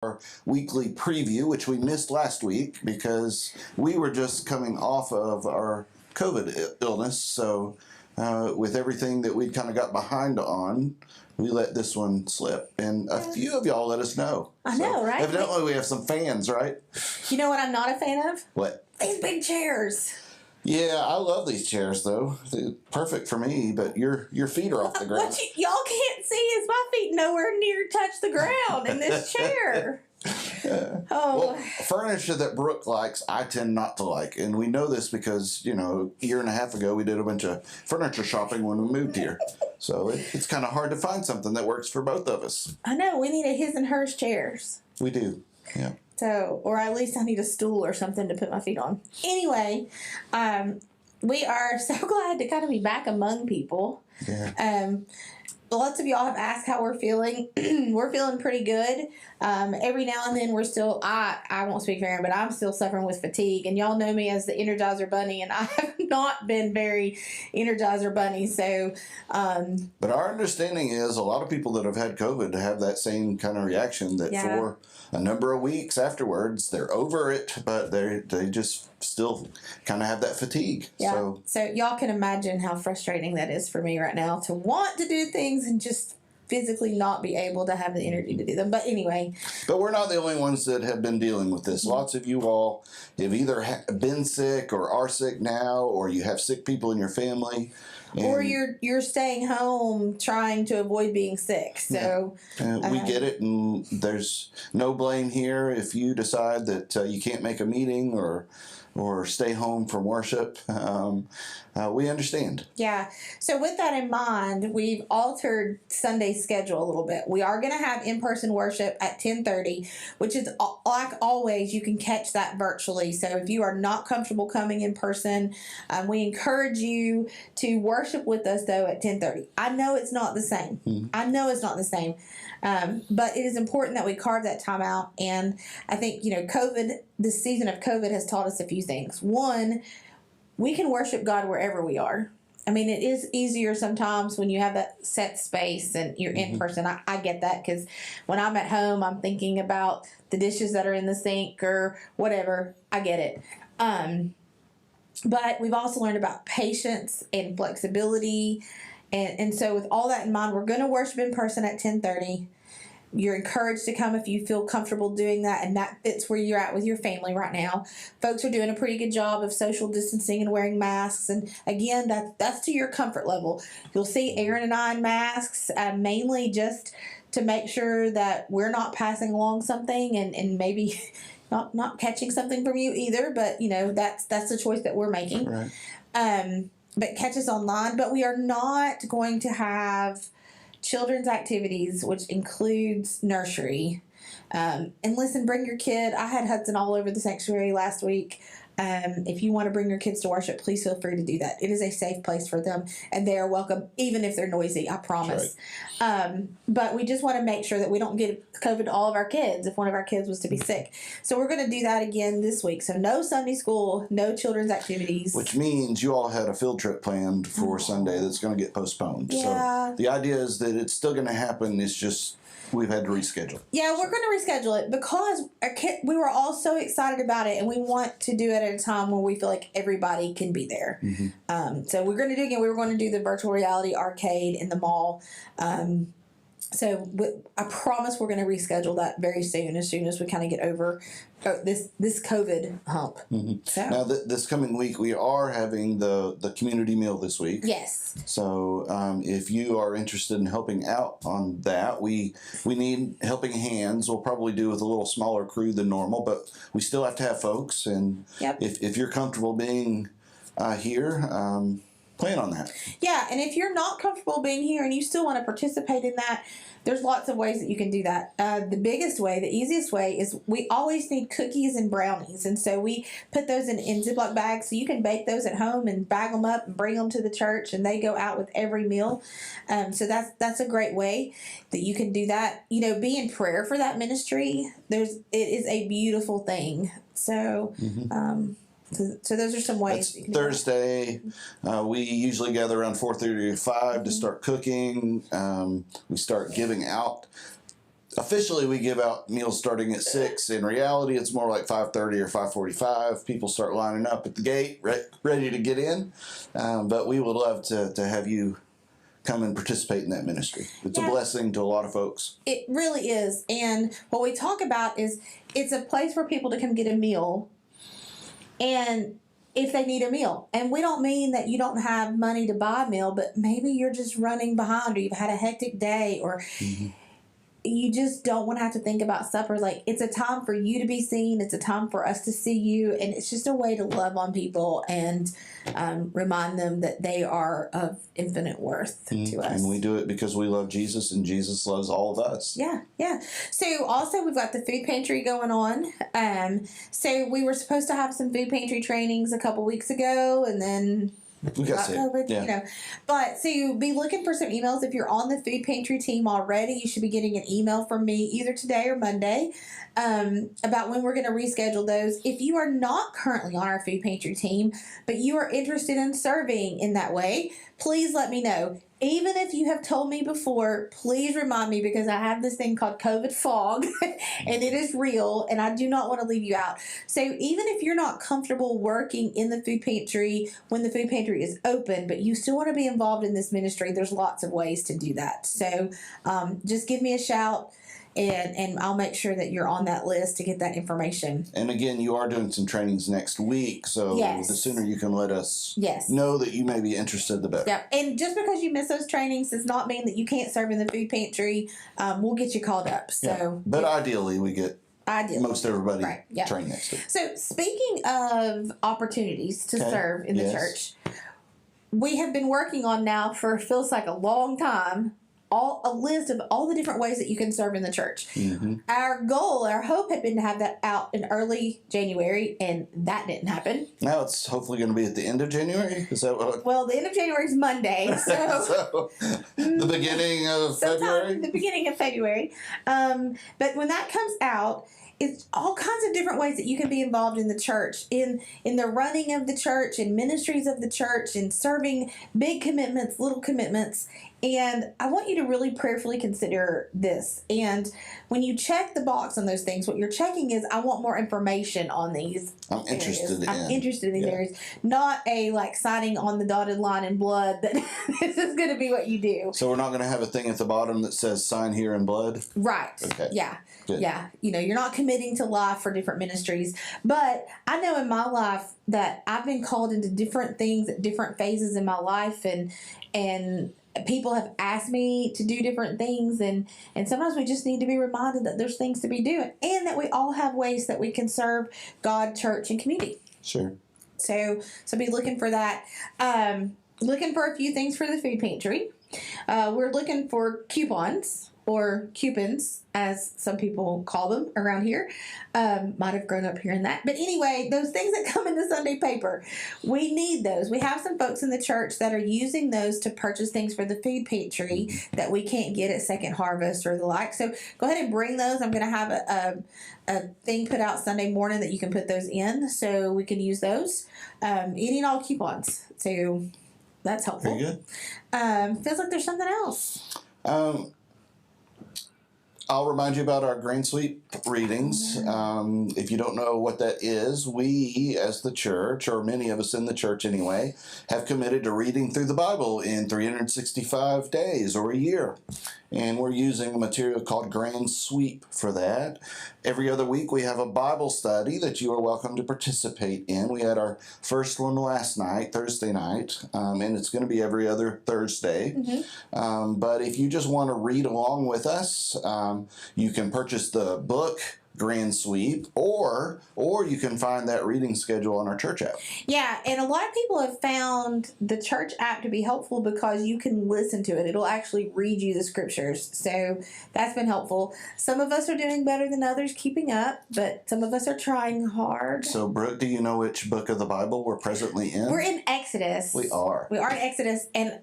our weekly preview, which we missed last week because we were just coming off of our COVID illness. So with everything that we'd kind of got behind on, we let this one slip. And a few of y'all let us know. I know, right? Evidently we have some fans, right? You know what I'm not a fan of? What? These big chairs. Yeah, I love these chairs though. They're perfect for me, but your feet are off the ground. What y'all can't see is my feet nowhere near touch the ground in this chair. Well, furniture that Brooke likes, I tend not to like. And we know this because, a year and a half ago we did a bunch of furniture shopping when we moved here. So it's kind of hard to find something that works for both of us. I know. We need a his and hers chairs. We do, yeah. So, or at least I need a stool or something to put my feet on. Anyway, we are so glad to kind of be back among people. Yeah. Lots of y'all have asked how we're feeling. We're feeling pretty good. Every now and then we're still, I won't speak for Aaron, but I'm still suffering with fatigue. And y'all know me as the Energizer Bunny, and I have not been very Energizer Bunny. So, but our understanding is a lot of people that have had COVID have that same kind of reaction that for a number of weeks afterwards, they're over it, but they just still kind of have that fatigue. Yeah. So y'all can imagine how frustrating that is for me right now to want to do things and just physically not be able to have the energy to do them. But anyway. But we're not the only ones that have been dealing with this. Lots of you all have either been sick or are sick now, or you have sick people in your family. Or you're staying home trying to avoid being sick. So we get it, and there's no blame here if you decide that you can't make a meeting or stay home from worship. We understand. Yeah. So with that in mind, we've altered Sunday's schedule a little bit. We are going to have in-person worship at 10:30, which is, like always, you can catch that virtually. So if you are not comfortable coming in person, we encourage you to worship with us, though, at 10:30. I know it's not the same. Mm-hmm. I know it's not the same. But it is important that we carve that time out. And I think, this season of COVID has taught us a few things. One, we can worship God wherever we are. I mean, it is easier sometimes when you have that set space and you're in person. I get that, because when I'm at home, I'm thinking about the dishes that are in the sink or whatever. I get it. But we've also learned about patience and flexibility. And so with all that in mind, we're going to worship in person at 10:30. You're encouraged to come if you feel comfortable doing that, and that fits where you're at with your family right now. Folks are doing a pretty good job of social distancing and wearing masks, and again, that's to your comfort level. You'll see Aaron and I in masks, mainly just to make sure that we're not passing along something and maybe not catching something from you either, but that's the choice that we're making. Right. But catch us online. But we are not going to have children's activities, which includes nursery. And listen, bring your kid. I had Hudson all over the sanctuary last week. If you want to bring your kids to worship, please feel free to do that. It is a safe place for them, and they are welcome, even if they're noisy, I promise. Right. But we just want to make sure that we don't get COVID to all of our kids if one of our kids was to be sick. So we're going to do that again this week. So no Sunday school, no children's activities. Which means you all had a field trip planned for Sunday that's going to get postponed. Yeah. So the idea is that it's still going to happen. It's just we've had to reschedule. Yeah, we're going to reschedule it because we were all so excited about it, and we want to do it at a time where we feel like everybody can be there. Mm-hmm. So we're going to do it again. We were going to do the virtual reality arcade in the mall. So I promise we're going to reschedule that very soon as we kind of get over this COVID hump. Mm-hmm. So. Now, this coming week, we are having the community meal this week. Yes. So if you are interested in helping out on that, we need helping hands. We'll probably do with a little smaller crew than normal, but we still have to have folks. And if you're comfortable being here, plan on that. Yeah, and if you're not comfortable being here and you still want to participate in that, there's lots of ways that you can do that. The biggest way, the easiest way, is we always need cookies and brownies. And so we put those in Ziploc bags so you can bake those at home and bag them up and bring them to the church, and they go out with every meal. So that's a great way that you can do that. Be in prayer for that ministry. It is a beautiful thing. So So those are some ways. That's Thursday. We usually gather around 4:30 to 5 to start cooking. We start giving out officially we give out meals starting at 6. In reality, it's more like 5:30 or 5:45. People start lining up at the gate, ready to get in. But we would love to have you come and participate in that ministry. It's a blessing to a lot of folks. It really is. And what we talk about is it's a place for people to come get a meal, and if they need a meal. And we don't mean that you don't have money to buy a meal, but maybe you're just running behind, or you've had a hectic day, or you just don't want to have to think about supper. Like, it's a time for you to be seen. It's a time for us to see you. And it's just a way to love on people and remind them that they are of infinite worth to us. And we do it because we love Jesus, and Jesus loves all of us. Yeah, yeah. So also we've got the food pantry going on. So we were supposed to have some food pantry trainings a couple weeks ago, and then we got COVID, yeah. But so be looking for some emails. If you're on the food pantry team already, you should be getting an email from me either today or Monday about when we're going to reschedule those. If you are not currently on our food pantry team, but you are interested in serving in that way, please let me know. Even if you have told me before, please remind me, because I have this thing called COVID fog and it is real, and I do not want to leave you out. So even if you're not comfortable working in the food pantry when the food pantry is open, but you still want to be involved in this ministry, there's lots of ways to do that. So just give me a shout. And I'll make sure that you're on that list to get that information. And again, you are doing some trainings next week, so the sooner you can let us know that you may be interested, the better. Yeah, and just because you miss those trainings does not mean that you can't serve in the food pantry. We'll get you called up. So, but ideally, we get most everybody trained next week. So speaking of opportunities to serve in the church, we have been working on now for feels like a long time a list of all the different ways that you can serve in the church. Our goal, our hope had been to have that out in early January, and that didn't happen. Now it's hopefully going to be at the end of January? Is that what? Well, the end of January is Monday, so the beginning of February? The beginning of February. But when that comes out, it's all kinds of different ways that you can be involved in the church, in the running of the church, in ministries of the church, in serving big commitments, little commitments. And I want you to really prayerfully consider this. And when you check the box on those things, what you're checking is, I want more information on these I'm interested in these areas. Not a signing on the dotted line in blood that this is going to be what you do. So we're not going to have a thing at the bottom that says sign here in blood? Right. Okay. Yeah. Good. Yeah. You're not committing to life for different ministries. But I know in my life that I've been called into different things at different phases in my life, and people have asked me to do different things, and sometimes we just need to be reminded that there's things to be doing, and that we all have ways that we can serve God, church, and community. Sure. So be looking for that. Looking for a few things for the food pantry. We're looking for coupons, or coupons, as some people call them around here. Might have grown up hearing that. But anyway, those things that come in the Sunday paper, we need those. We have some folks in the church that are using those to purchase things for the food pantry that we can't get at Second Harvest or the like. So go ahead and bring those. I'm going to have a thing put out Sunday morning that you can put those in, so we can use those. Any and all coupons. So that's helpful. Very good. Feels like there's something else. I'll remind you about our Grand Sweep readings. If you don't know what that is, we as the church, or many of us in the church anyway, have committed to reading through the Bible in 365 days or a year. And we're using a material called Grand Sweep for that. Every other week we have a Bible study that you are welcome to participate in. We had our first one last night, Thursday night, and it's going to be every other Thursday. But if you just want to read along with us, you can purchase the book Grand Sweep, or you can find that reading schedule on our church app. Yeah, and a lot of people have found the church app to be helpful because you can listen to it. It'll actually read you the scriptures, so that's been helpful. Some of us are doing better than others keeping up, but some of us are trying hard. So, Brooke, do you know which book of the Bible we're presently in? We're in Exodus. We are. We are in Exodus, and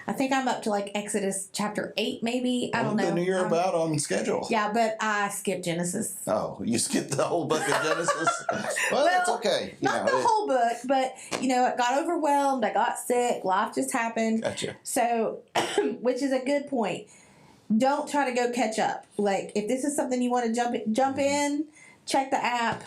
I think I'm up to Exodus chapter 8, maybe. I don't know. Then you're about on schedule. Yeah, but I skipped Genesis. Oh, you skipped the whole book of Genesis? Well, that's okay. Not the whole book, but, I got overwhelmed. I got sick. Life just happened. Gotcha. So, which is a good point. don't try to go catch up. Like, if this is something you want to jump in, check the app,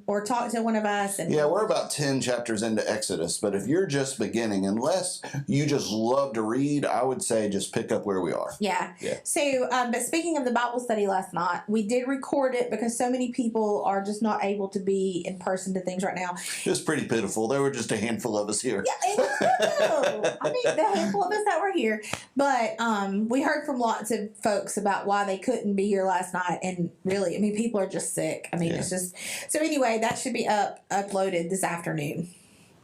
or talk to one of us. And yeah, we're about 10 chapters into Exodus, but if you're just beginning, unless you just love to read, I would say just pick up where we are. Yeah. So, but speaking of the Bible study last night, we did record it because so many people are just not able to be in person to things right now. It was pretty pitiful. There were just a handful of us here. Yeah, it was good. I mean, the handful of us that were here, but we heard from lots of folks about why they couldn't be here last night, and really, I mean, people are just sick. I mean, it's just so. Anyway, that should be uploaded this afternoon.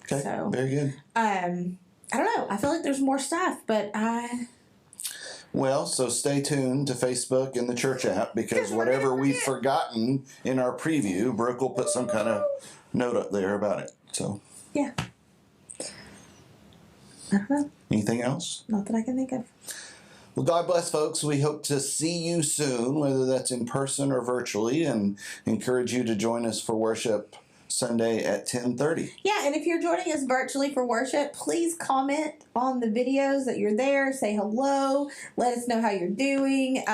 Okay, so very good. I don't know. I feel like there's more stuff, but Well, so stay tuned to Facebook and the church app, because whatever we've forgotten in our preview, Brooke will put some kind of note up there about it. So yeah. I don't know. Anything else? Not that I can think of. Well, God bless, folks. We hope to see you soon, whether that's in person or virtually, and encourage you to join us for worship Sunday at 10:30. Yeah, and if you're joining us virtually for worship, please comment on the videos that you're there. Say hello. Let us know how you're doing.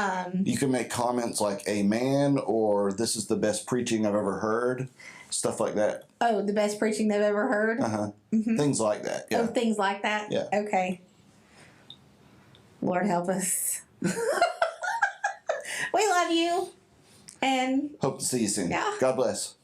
You can make comments like "Amen" or "This is the best preaching I've ever heard," stuff like that. Oh, the best preaching they've ever heard. Mm-hmm. Things like that. Yeah. Oh, things like that. Yeah. Okay. Lord help us. We love you, and hope to see you soon. Yeah. God bless.